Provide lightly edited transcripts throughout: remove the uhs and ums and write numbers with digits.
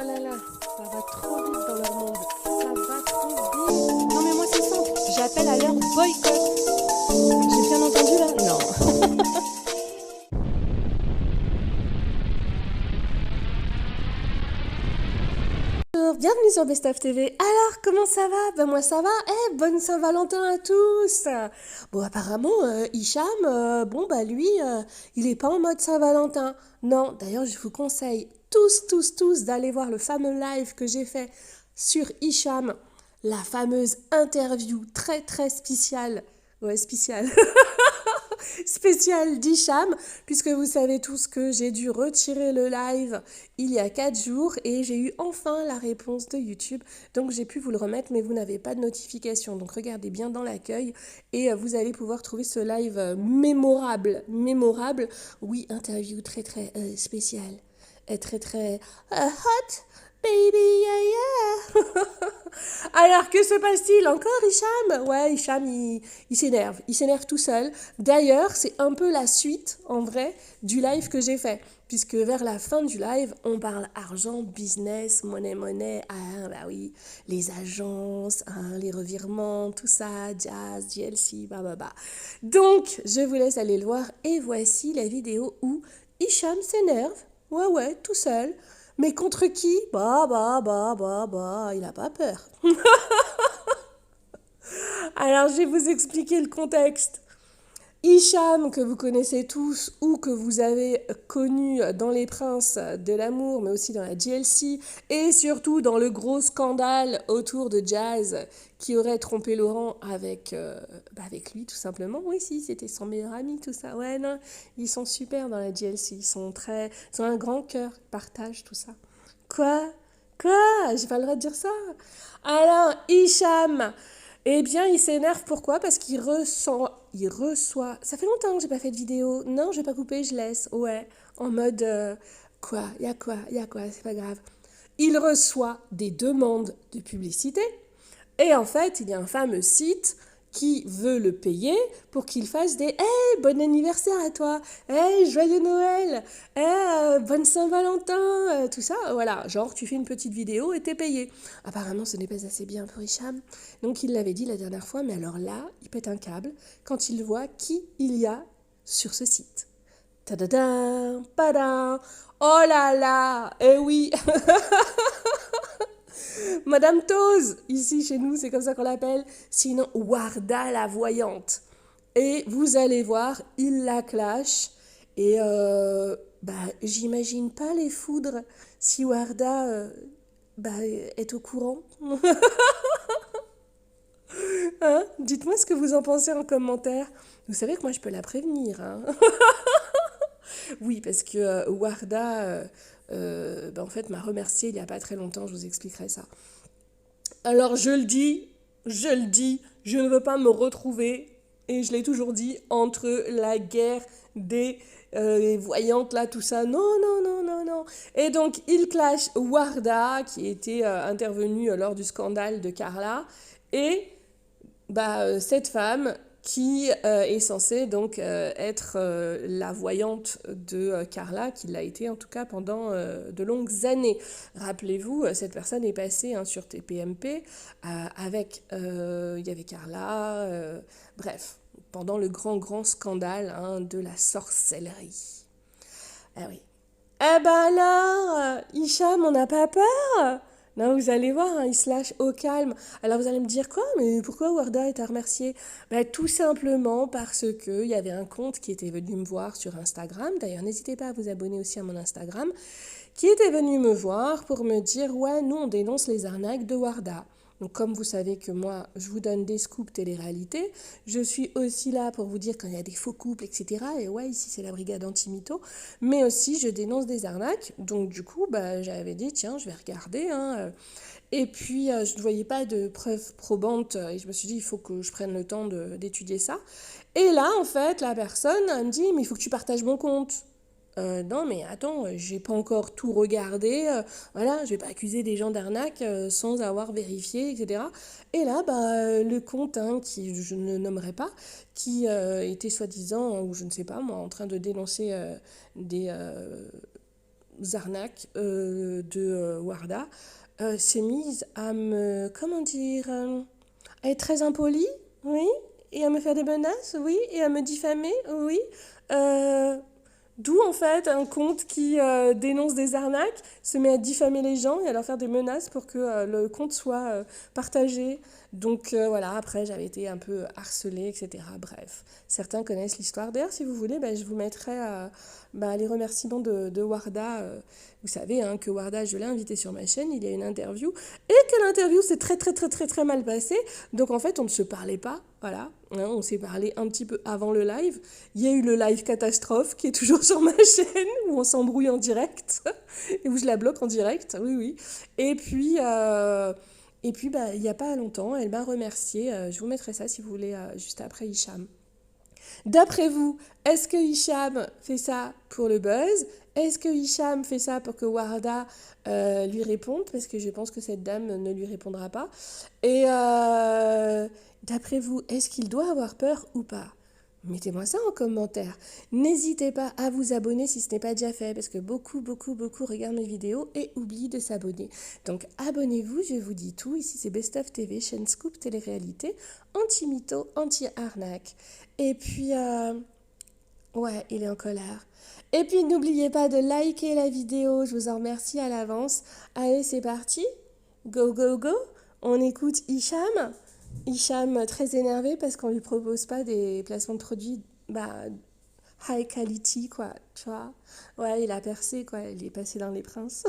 là là là, ça va trop vite dans leur monde. Ça va trop vite. Non mais moi c'est simple, j'appelle à leur boycott. J'ai bien entendu là? Non. Bonjour, bienvenue sur Best of TV. Alors, comment ça va? Ben moi ça va. Bonne Saint-Valentin à tous. Bon, apparemment, Hicham, bon bah lui, il est pas en mode Saint-Valentin. Non, d'ailleurs, je vous conseille tous d'aller voir le fameux live que j'ai fait sur Hicham, la fameuse interview très spéciale. Ouais, spéciale. Spécial d'Hicham, puisque vous savez tous que j'ai dû retirer le live il y a 4 jours et j'ai eu enfin la réponse de YouTube. Donc j'ai pu vous le remettre, mais vous n'avez pas de notification. Donc regardez bien dans l'accueil et vous allez pouvoir trouver ce live mémorable. Oui, interview très spéciale. Très hot. Baby, yeah. Alors, que se passe-t-il encore, Hicham? Ouais, Hicham, il s'énerve. Il s'énerve tout seul. D'ailleurs, c'est un peu la suite, en vrai, du live que j'ai fait. Puisque vers la fin du live, on parle argent, business, monnaie. Ah, bah oui, les agences, hein, les revirements, tout ça, jazz, JLC, bah. Donc, je vous laisse aller le voir. Et voici la vidéo où Hicham s'énerve. Ouais, tout seul. Mais contre qui? Il a pas peur. Alors, je vais vous expliquer le contexte. Hicham, que vous connaissez tous ou que vous avez connu dans Les Princes de l'amour, mais aussi dans la JLC, et surtout dans le gros scandale autour de Jazz qui aurait trompé Laurent avec lui, tout simplement. Oui, si, c'était son meilleur ami, tout ça. Ouais, non, ils sont super dans la JLC. Ils ont un grand cœur, ils partagent tout ça. Quoi? J'ai pas le droit de dire ça. Alors, Hicham, eh bien, il s'énerve. Pourquoi? Parce il reçoit. Ça fait longtemps que j'ai pas fait de vidéo. Non, je vais pas couper, je laisse. Ouais, en mode quoi? Y a quoi? C'est pas grave. Il reçoit des demandes de publicité. Et en fait, il y a un fameux site qui veut le payer pour qu'il fasse des hey, bon anniversaire à toi, hey, joyeux Noël, hey, bonne Saint-Valentin, tout ça, voilà, genre tu fais une petite vidéo et t'es payé. Apparemment, ce n'est pas assez bien pour Hicham, donc il l'avait dit la dernière fois, mais alors là, il pète un câble quand il voit qui il y a sur ce site. Tadadam, padam, oh là là, eh oui. Madame Toz, ici chez nous, c'est comme ça qu'on l'appelle. Sinon, Warda la voyante. Et vous allez voir, il la clash. Et j'imagine pas les foudres si Warda est au courant. Hein? Dites-moi ce que vous en pensez en commentaire. Vous savez que moi, je peux la prévenir. Hein. Oui, parce que Warda, en fait, m'a remercié il n'y a pas très longtemps. Je vous expliquerai ça. Alors je le dis, je ne veux pas me retrouver, et je l'ai toujours dit, entre la guerre des voyantes là, tout ça. Non. Et donc il clash Warda, qui était intervenue lors du scandale de Carla, et cette femme qui est censée donc être la voyante de Carla, qui l'a été en tout cas pendant de longues années. Rappelez-vous, cette personne est passée sur TPMP avec, il y avait Carla, bref, pendant le grand scandale de la sorcellerie. Ah oui. Eh ben alors, Hicham, on n'a pas peur? Non, vous allez voir, il se lâche au calme. Alors vous allez me dire quoi? Mais pourquoi Warda est à remercier? Tout simplement parce qu'il y avait un compte qui était venu me voir sur Instagram. D'ailleurs, n'hésitez pas à vous abonner aussi à mon Instagram. Qui était venu me voir pour me dire, ouais, nous on dénonce les arnaques de Warda. Donc comme vous savez que moi, je vous donne des scoops télé-réalité, je suis aussi là pour vous dire quand il y a des faux couples, etc. Et ouais, ici c'est la brigade anti-mytho. Mais aussi, je dénonce des arnaques. Donc du coup, j'avais dit, tiens, je vais regarder. Et puis, je ne voyais pas de preuves probantes. Et je me suis dit, il faut que je prenne le temps d'étudier ça. Et là, en fait, la personne, elle me dit, mais il faut que tu partages mon compte. Non, mais attends, j'ai pas encore tout regardé. Voilà, je vais pas accuser des gens d'arnaque sans avoir vérifié, etc. Et là, le compte, qui je ne nommerai pas, qui était soi-disant, ou je ne sais pas moi, en train de dénoncer arnaques de Warda s'est mise à me, comment dire, à être très impolie, oui, et à me faire des menaces, oui, et à me diffamer, oui. Euh, D'où en fait un compte qui dénonce des arnaques se met à diffamer les gens et à leur faire des menaces pour que le compte soit partagé. Donc voilà, après j'avais été un peu harcelée, etc. Bref, certains connaissent l'histoire. D'ailleurs, si vous voulez, bah, je vous mettrai les remerciements de Warda. Vous savez hein, que Warda, je l'ai invité sur ma chaîne, il y a une interview. Et que l'interview s'est très très très très très mal passée. Donc en fait, on ne se parlait pas. Voilà, hein, on s'est parlé un petit peu avant le live. Il y a eu le live catastrophe qui est toujours sur ma chaîne où on s'embrouille en direct et où je la bloque en direct. Oui, oui. Et puis, bah, il n'y a pas longtemps, elle m'a remercié. Je vous mettrai ça si vous voulez juste après Hicham. D'après vous, est-ce que Hicham fait ça pour le buzz? Est-ce que Hicham fait ça pour que Warda lui réponde? Parce que je pense que cette dame ne lui répondra pas. Et d'après vous, est-ce qu'il doit avoir peur ou pas? Mettez-moi ça en commentaire. N'hésitez pas à vous abonner si ce n'est pas déjà fait, parce que beaucoup, beaucoup, beaucoup regardent mes vidéos et oublient de s'abonner. Donc abonnez-vous, je vous dis tout. Ici c'est Best of TV, chaîne Scoop Télé-Réalité, anti-mytho, anti-arnaque. Et puis, ouais, il est en colère. Et puis n'oubliez pas de liker la vidéo, je vous en remercie à l'avance. Allez, c'est parti. Go, go, go. On écoute Hicham. Hicham très énervé parce qu'on lui propose pas des placements de produits high quality quoi, tu vois. Ouais, il a percé quoi, il est passé dans les princes.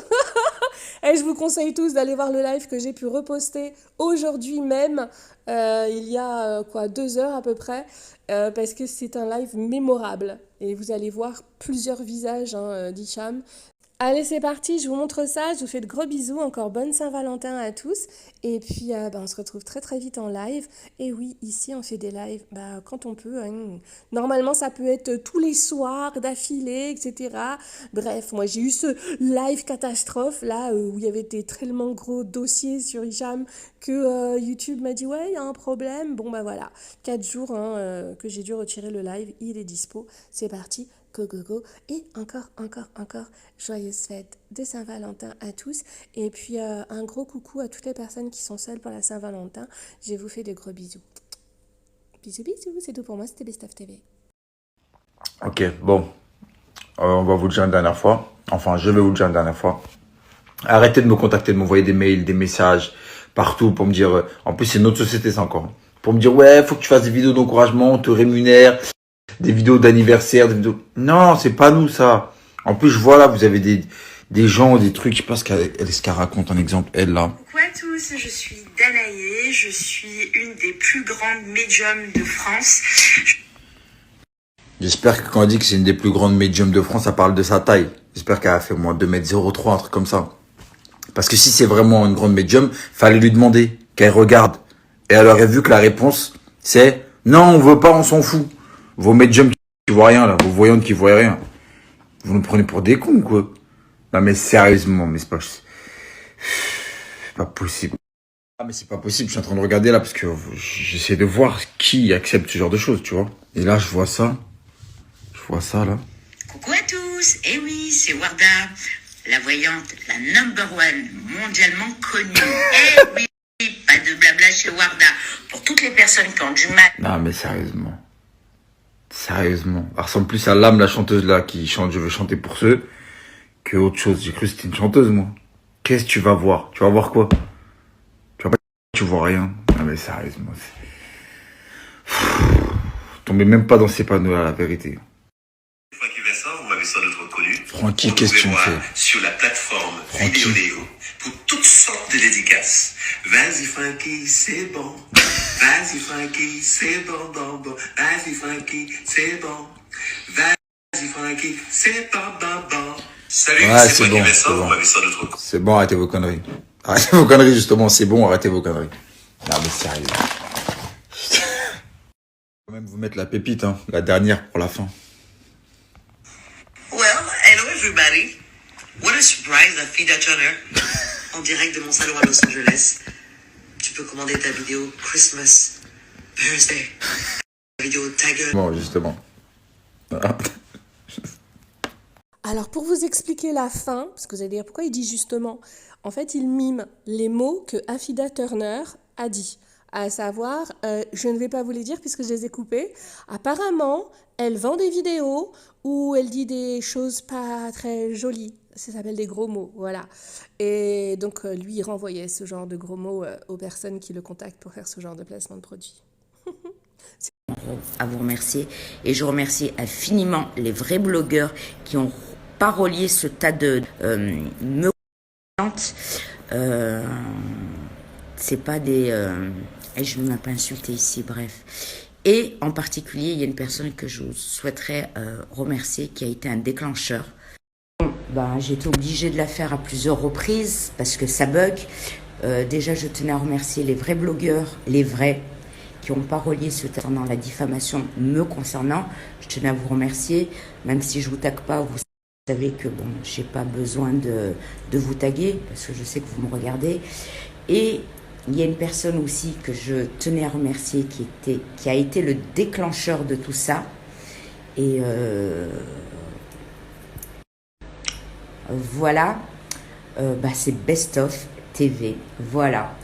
Et je vous conseille tous d'aller voir le live que j'ai pu reposter aujourd'hui même, il y a 2 heures à peu près, parce que c'est un live mémorable. Et vous allez voir plusieurs visages hein, d'Hicham. Allez, c'est parti, je vous montre ça, je vous fais de gros bisous, encore bonne Saint-Valentin à tous, et puis on se retrouve très très vite en live, et oui, ici on fait des lives quand on peut, hein. Normalement ça peut être tous les soirs d'affilée, etc. Bref, moi j'ai eu ce live catastrophe là, où il y avait des tellement gros dossiers sur Hicham que YouTube m'a dit ouais, il y a un problème, bon bah voilà, 4 jours hein, que j'ai dû retirer le live, il est dispo, c'est parti. Go, go, go. Et encore, joyeuses fêtes de Saint-Valentin à tous. Et puis, un gros coucou à toutes les personnes qui sont seules pour la Saint-Valentin. Je vous fais de gros bisous. Bisous, bisous. C'est tout pour moi. C'était Best of TV. Ok, bon. On va vous le dire une dernière fois. Enfin, je vais vous le dire une dernière fois. Arrêtez de me contacter, de m'envoyer des mails, des messages, partout pour me dire... en plus, c'est notre société, ça encore. Pour me dire, ouais, faut que tu fasses des vidéos d'encouragement, on te rémunère, des vidéos d'anniversaire, des vidéos... Non, c'est pas nous, ça. En plus, je vois là, vous avez des gens, des trucs, je sais pas ce qu'elle raconte, un exemple, elle, là. Coucou à tous, je suis Danae, je suis une des plus grandes médiums de France. J'espère que quand elle dit que c'est une des plus grandes médiums de France, ça parle de sa taille. J'espère qu'elle a fait au moins 2,03 m, un truc comme ça. Parce que si c'est vraiment une grande médium, fallait lui demander qu'elle regarde. Et elle aurait vu que la réponse, c'est « Non, on veut pas, on s'en fout. » Vos médiums qui voient rien, là, vos voyantes qui voient rien. Vous nous prenez pour des cons, quoi. Non, mais sérieusement, mais c'est pas possible. Ah, mais c'est pas possible, je suis en train de regarder là, parce que j'essaie de voir qui accepte ce genre de choses, tu vois. Et là, je vois ça. Je vois ça, là. Coucou à tous, et oui, c'est Warda, la voyante, la number one, mondialement connue. Eh oui, pas de blabla chez Warda. Pour toutes les personnes qui ont du mal. Non, mais sérieusement. Sérieusement. Elle ressemble plus à l'âme, la chanteuse là, qui chante Je veux chanter pour ceux, que autre chose. J'ai cru que c'était une chanteuse, moi. Qu'est-ce que tu vas voir? Tu vas voir quoi? Tu vois rien. Non, mais sérieusement. Tombez même pas dans ces panneaux là, la vérité. Francky Vincent, vous m'avez sans doute reconnu. Francky, qu'est-ce que tu me fais? Sur la plateforme Francky. Vidéoléo pour toutes sortes de dédicaces. Vas-y Francky, c'est bon. Vas-y Francky, c'est bon, bon, bon. Vas-y Francky, c'est bon. Vas-y Francky, c'est bon, bon, bon. Salut, Ouais, c'est c'est Francky bon, Vincent, c'est vous bon. m'avez sans doute reconnu. C'est bon, arrêtez vos conneries. Arrêtez vos conneries, justement, c'est bon, arrêtez vos conneries. Non, mais sérieux. Je vais quand même vous mettre la pépite, hein, la dernière pour la fin. Well, hello everybody. What a surprise, la fille Turner. En direct de mon salon à Los Angeles. Tu peux commander ta vidéo Christmas, Birthday. La vidéo ta gueule. Bon, justement. Voilà. Alors, pour vous expliquer la fin, parce que vous allez dire pourquoi il dit justement, en fait, il mime les mots que Affida Turner a dit. À savoir, je ne vais pas vous les dire puisque je les ai coupés. Apparemment, elle vend des vidéos où elle dit des choses pas très jolies. Ça s'appelle des gros mots, voilà. Et donc, lui, il renvoyait ce genre de gros mots aux personnes qui le contactent pour faire ce genre de placement de produits. À vous remercier. Et je remercie infiniment les vrais blogueurs qui ont parolié ce tas de me c'est pas des et je ne vais pas insulter ici, bref. Et en particulier, il y a une personne que je souhaiterais remercier qui a été un déclencheur. Bon, j'ai été obligée de la faire à plusieurs reprises parce que ça bug. Déjà, je tenais à remercier les vrais blogueurs, les vrais, qui ont parolié ce concernant la diffamation me concernant. Je tenais à vous remercier, même si je vous tague pas, vous savez que bon, j'ai pas besoin de vous taguer parce que je sais que vous me regardez. Et il y a une personne aussi que je tenais à remercier qui a été le déclencheur de tout ça. Et voilà, c'est Best of TV. Voilà.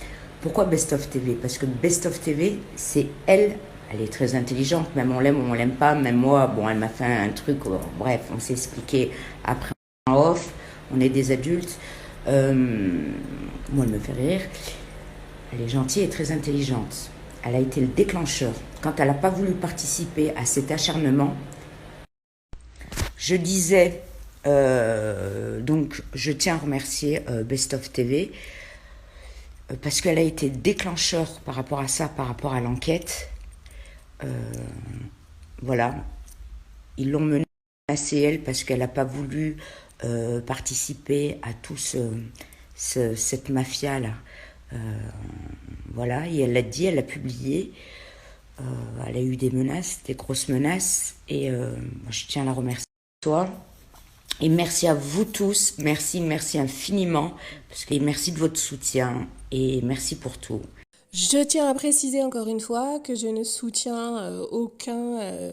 Pourquoi Best of TV? Parce que Best of TV, c'est elle est très intelligente, même on l'aime ou on l'aime pas, même moi, bon, elle m'a fait un truc, bref, on s'est expliqué après en off, on est des adultes, moi elle me fait rire, elle est gentille et très intelligente, elle a été le déclencheur, quand elle n'a pas voulu participer à cet acharnement, je disais, donc je tiens à remercier Best of TV, parce qu'elle a été déclencheur par rapport à ça, par rapport à l'enquête. Voilà. Ils l'ont menacée, elle, parce qu'elle n'a pas voulu participer à tout cette mafia-là. Voilà, et elle l'a dit, elle l'a publié. Elle a eu des menaces, des grosses menaces. Et moi, je tiens à la remercier. Toi. Et merci à vous tous, merci infiniment, et merci de votre soutien, et merci pour tout. Je tiens à préciser encore une fois que je ne soutiens aucun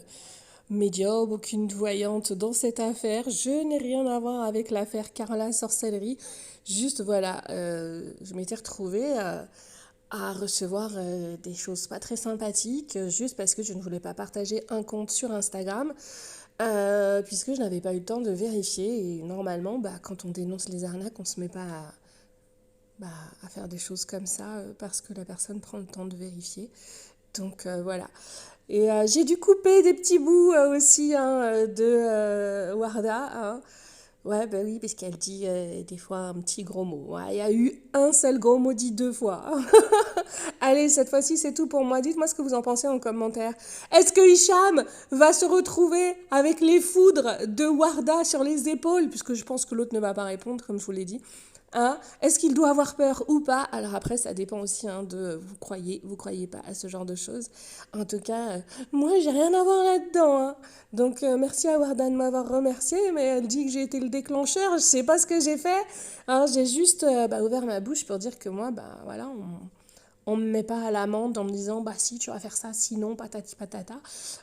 médium, aucune voyante dans cette affaire. Je n'ai rien à voir avec l'affaire Carla Sorcellerie. Juste voilà, je m'étais retrouvée à recevoir des choses pas très sympathiques, juste parce que je ne voulais pas partager un compte sur Instagram. Puisque je n'avais pas eu le temps de vérifier et normalement quand on dénonce les arnaques on se met pas à faire des choses comme ça parce que la personne prend le temps de vérifier donc voilà et j'ai dû couper des petits bouts aussi de Warda ouais oui parce qu'elle dit des fois un petit gros mot il y a eu un seul gros mot dit 2 fois allez cette fois-ci c'est tout pour moi, dites-moi ce que vous en pensez en commentaire. Est-ce que Hicham va se retrouver avec les foudres de Warda sur les épaules, puisque je pense que l'autre ne va pas répondre comme je vous l'ai dit. Est-ce qu'il doit avoir peur ou pas? Alors après ça dépend aussi de vous croyez pas à ce genre de choses. En tout cas moi j'ai rien à voir là-dedans donc merci à Warda de m'avoir remercié, mais elle dit que j'ai été le déclencheur, je sais pas ce que j'ai fait. J'ai juste ouvert ma bouche pour dire que moi voilà on me met pas à l'amende en me disant si tu vas faire ça, sinon patati patata.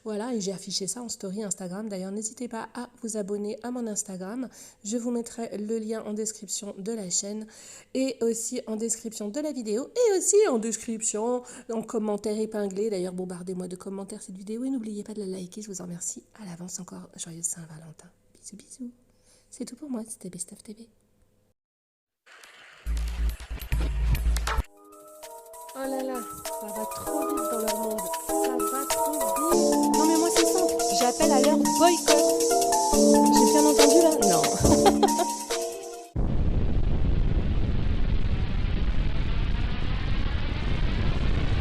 Voilà, et j'ai affiché ça en story Instagram. D'ailleurs, n'hésitez pas à vous abonner à mon Instagram. Je vous mettrai le lien en description de la chaîne et aussi en description de la vidéo et aussi en description, en commentaire épinglé. D'ailleurs, bombardez-moi de commentaires cette vidéo et n'oubliez pas de la liker. Je vous en remercie. À l'avance encore, joyeuse Saint-Valentin. Bisous, bisous. C'est tout pour moi, c'était Best of TV. Oh là là, ça va trop vite dans leur monde. Ça va trop vite. Non mais moi c'est simple, j'appelle à leur boycott.